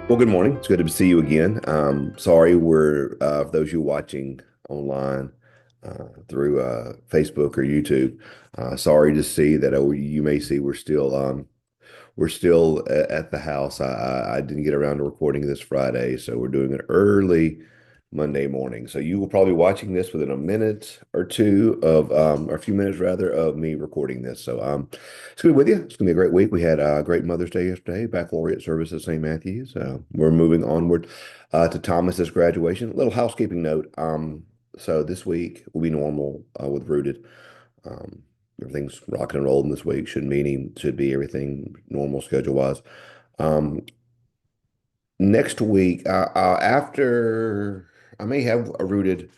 Well, good morning. It's good to see you again. Sorry, we're for those you watching online through Facebook or YouTube. Sorry to see that you may see we're still at the house. I didn't get around to recording this Friday, so we're doing an early Monday morning. So you will probably be watching this within a minute or two of, or a few minutes rather, of me recording this. So it's gonna be with you. It's gonna be a great week. We had a great Mother's Day yesterday, baccalaureate service at St. Matthew's. We're moving onward to Thomas's graduation. A little housekeeping note. So this week will be normal with Rooted. Um, Everything's rocking and rolling this week. Should be everything normal schedule wise. Um, Next week, after I may have a rooted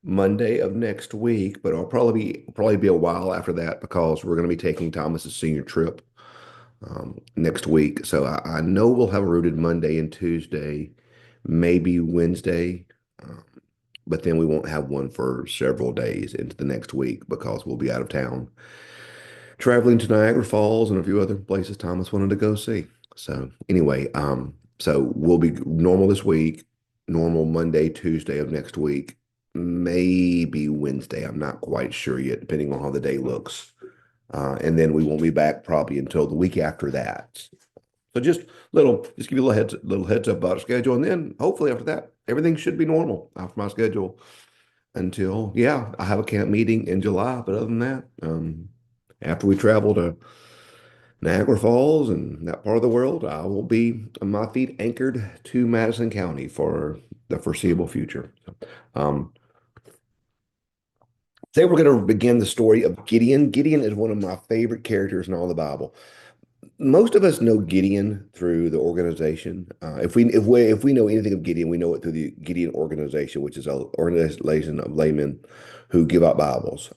Monday of next week, but it'll probably be a while after that because we're going to be taking Thomas's senior trip next week. So I know we'll have a rooted Monday and Tuesday, maybe Wednesday, um, but then we won't have one for several days into the next week because we'll be out of town traveling to Niagara Falls and a few other places Thomas wanted to go see. So anyway, so we'll be normal this week, normal Monday, Tuesday of next week, maybe Wednesday. I'm not quite sure yet, depending on how the day looks. And then we won't be back probably until the week after that. So just give you a little heads up about our schedule, and then hopefully after that, everything should be normal after my schedule until yeah, I have a camp meeting in July. But other than that, after we travel to Niagara Falls and that part of the world, I will be on my feet anchored to Madison County for the foreseeable future. Um, Today we're going to begin the story of Gideon. Gideon is one of my favorite characters in all the Bible. Most of us know Gideon through the organization. If we know anything of Gideon, we know it through the Gideon organization, which is an organization of laymen who give out Bibles.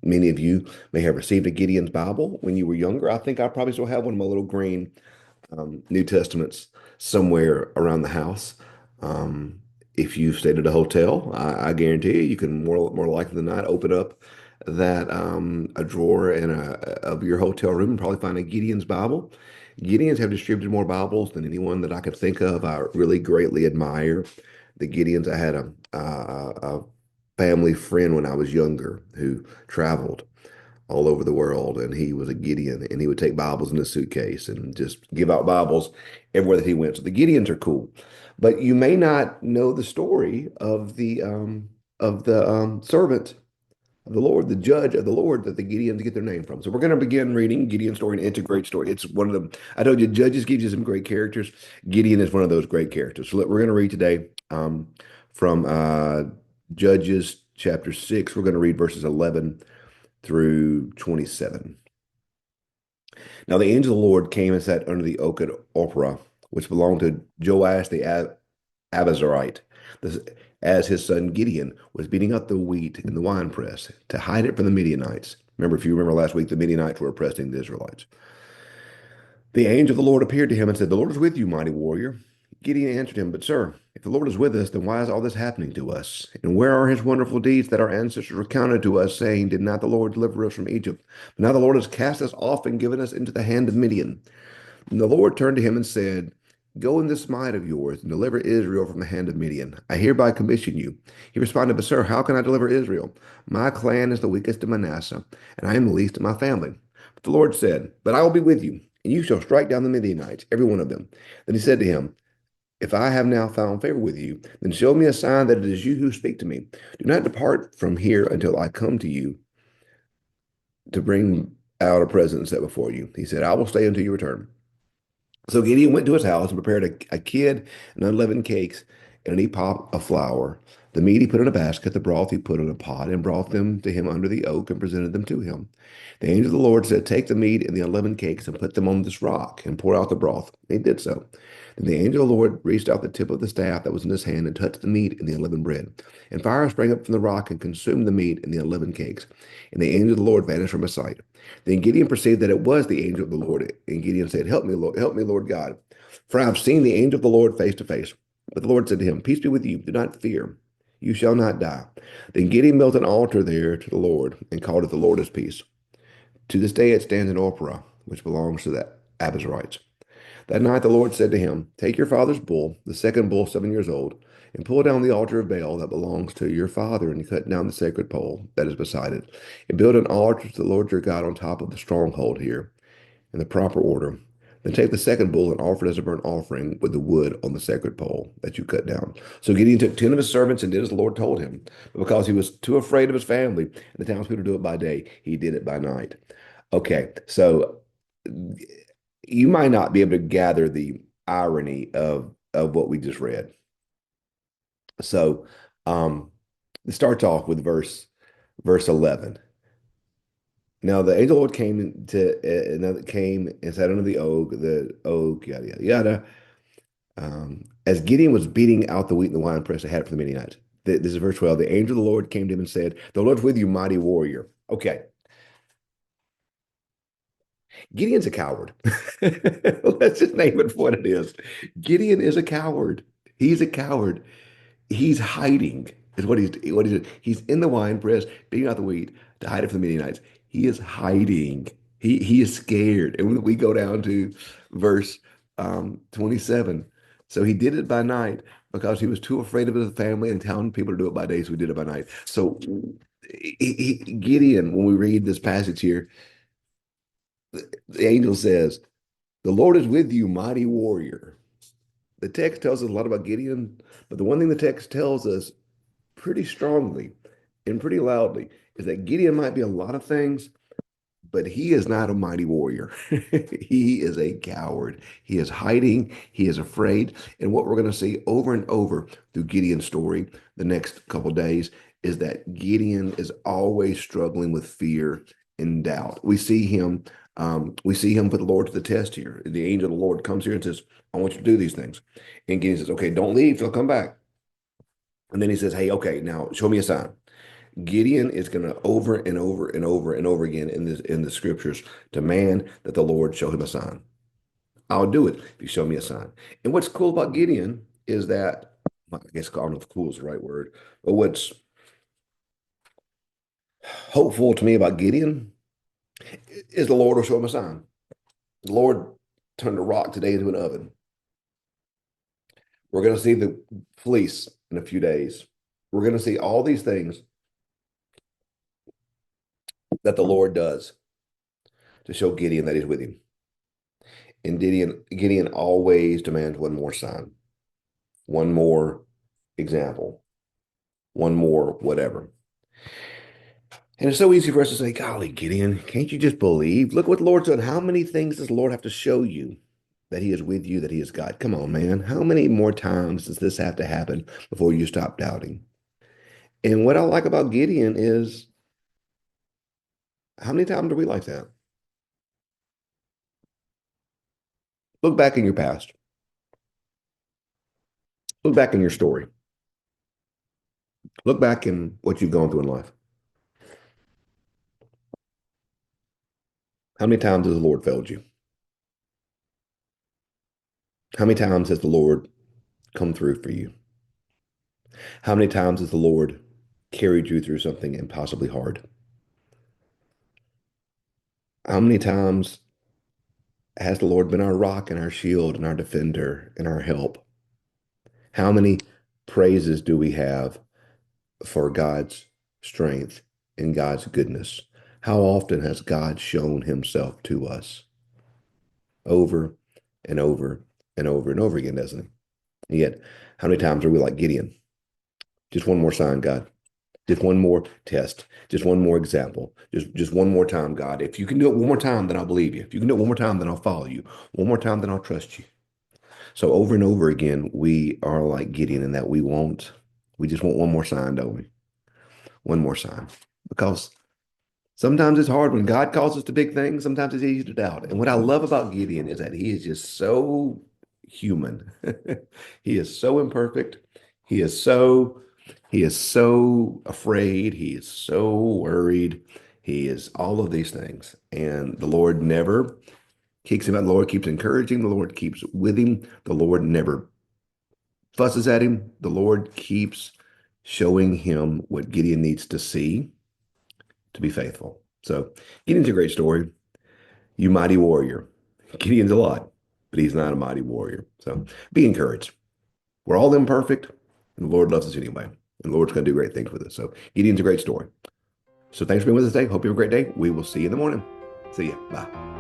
Many of you may have received a Gideon's Bible when you were younger. I think I probably still have one of my little green New Testaments somewhere around the house. Um, if you've stayed at a hotel, I guarantee you, you can more likely than not open up that a drawer of your hotel room and probably find a Gideon's Bible. Gideons have distributed more Bibles than anyone that I could think of. I really greatly admire the Gideons. I had a family friend when I was younger who traveled all over the world, and he was a Gideon, and he would take Bibles in a suitcase and just give out Bibles everywhere that he went. So the Gideons are cool, but you may not know the story of the servant of the Lord, the judge of the Lord that the Gideons get their name from. So we're going to begin reading Gideon's story, and it's a great story. It's one of them. I told you, Judges gives you some great characters. Gideon is one of those great characters. So we're going to read today from Judges chapter 6. We're going to read verses 11 through 27. Now the angel of the Lord came and sat under the oak at Ophrah, which belonged to Joash the Abizarite, this, as his son Gideon was beating up the wheat in the winepress to hide it from the Midianites. Remember, if you remember last week, the Midianites were oppressing the Israelites. The angel of the Lord appeared to him and said, "The Lord is with you, mighty warrior." Gideon answered him, "But sir, if the Lord is with us, then why is all this happening to us? And where are his wonderful deeds that our ancestors recounted to us, saying, 'Did not the Lord deliver us from Egypt? But now the Lord has cast us off and given us into the hand of Midian.'" And the Lord turned to him and said, "Go in this might of yours and deliver Israel from the hand of Midian. I hereby commission you." He responded, "But sir, how can I deliver Israel? My clan is the weakest in Manasseh, and I am the least in my family." But the Lord said, "But I will be with you, and you shall strike down the Midianites, every one of them." Then he said to him, "If I have now found favor with you, then show me a sign that it is you who speak to me. Do not depart from here until I come to you to bring out a present set before you." He said, "I will stay until you return." So Gideon went to his house and prepared a kid and unleavened cakes and an ephah of flour. The meat he put in a basket, the broth he put in a pot, and brought them to him under the oak and presented them to him. The angel of the Lord said, "Take the meat and the unleavened cakes and put them on this rock and pour out the broth." He did so. Then the angel of the Lord reached out the tip of the staff that was in his hand and touched the meat and the unleavened bread. And fire sprang up from the rock and consumed the meat and the unleavened cakes. And the angel of the Lord vanished from his sight. Then Gideon perceived that it was the angel of the Lord. And Gideon said, help me, Lord God. For I have seen the angel of the Lord face to face." But the Lord said to him, "Peace be with you. Do not fear. You shall not die." Then Gideon built an altar there to the Lord and called it "The Lord is Peace." To this day it stands in Ophrah, which belongs to the Abizarites. That night the Lord said to him, take your father's bull, the second bull 7 years old, and pull down the altar of Baal that belongs to your father, and cut down the sacred pole that is beside it, and build an altar to the Lord your God on top of the stronghold here, in the proper order. Then take the second bull and offer it as a burnt offering with the wood on the sacred pole that you cut down. So Gideon took 10 of his servants and did as the Lord told him. But because he was too afraid of his family and the townspeople to do it by day, he did it by night. Okay, so you might not be able to gather the irony of what we just read. So it starts off with verse 11. Now the angel of the Lord came to another came and sat under the oak, yada yada yada. As Gideon was beating out the wheat in the winepress, I had it for the Midianites. This is verse 12. The angel of the Lord came to him and said, the Lord's with you, mighty warrior. Okay, Gideon's a coward. Let's just name it for what it is. Gideon is a coward. He's a coward. He's hiding, is what he's doing. He's in the wine press, beating out the wheat to hide it from the Midianites. He is hiding. He is scared. And when we go down to verse 27. So he did it by night because he was too afraid of his family and telling people to do it by day, so he did it by night. So Gideon, when we read this passage here, the angel says, the Lord is with you, mighty warrior. The text tells us a lot about Gideon, but the one thing the text tells us pretty strongly and pretty loudly is that Gideon might be a lot of things, but he is not a mighty warrior. He is a coward. He is hiding. He is afraid. And what we're going to see over and over through Gideon's story the next couple of days is that Gideon is always struggling with fear and doubt. We see him put the Lord to the test here. The angel of the Lord comes here and says, I want you to do these things. And Gideon says, okay, don't leave till I come back. And then he says, hey, okay, now show me a sign. Gideon is going to over and over and over and over again in the scriptures demand that the Lord show him a sign. I'll do it if you show me a sign. And what's cool about Gideon is that, I guess I don't know if cool is the right word, but what's hopeful to me about Gideon is the Lord will show him a sign. The Lord turned a rock today into an oven. We're going to see the fleece in a few days. We're going to see all these things that the Lord does to show Gideon that he's with him. And Gideon always demands one more sign, one more example, one more whatever. And it's so easy for us to say, golly, Gideon, can't you just believe? Look what the Lord's done. How many things does the Lord have to show you that he is with you, that he is God? Come on, man. How many more times does this have to happen before you stop doubting? And what I like about Gideon is how many times are we like that? Look back in your past. Look back in your story. Look back in what you've gone through in life. How many times has the Lord failed you? How many times has the Lord come through for you? How many times has the Lord carried you through something impossibly hard? How many times has the Lord been our rock and our shield and our defender and our help? How many praises do we have for God's strength and God's goodness? How often has God shown himself to us? Over and over and over and over again, doesn't he? And yet, how many times are we like Gideon? Just one more sign, God. Just one more test. Just one more example. Just one more time, God. If you can do it one more time, then I'll believe you. If you can do it one more time, then I'll follow you. One more time, then I'll trust you. So over and over again, we are like Gideon in that we just want one more sign, don't we? One more sign. Because sometimes it's hard when God calls us to big things. Sometimes it's easy to doubt. And what I love about Gideon is that he is just so human. He is so imperfect. He is so he is so afraid. He is so worried. He is all of these things. And the Lord never kicks him out. The Lord keeps encouraging. The Lord keeps with him. The Lord never fusses at him. The Lord keeps showing him what Gideon needs to see to be faithful. So Gideon's a great story. You mighty warrior. Gideon's a lot. but he's not a mighty warrior. So be encouraged. We're all imperfect, and the Lord loves us anyway. And the Lord's going to do great things with us. So Gideon's a great story. So thanks for being with us today. Hope you have a great day. We will see you in the morning. See you. Bye.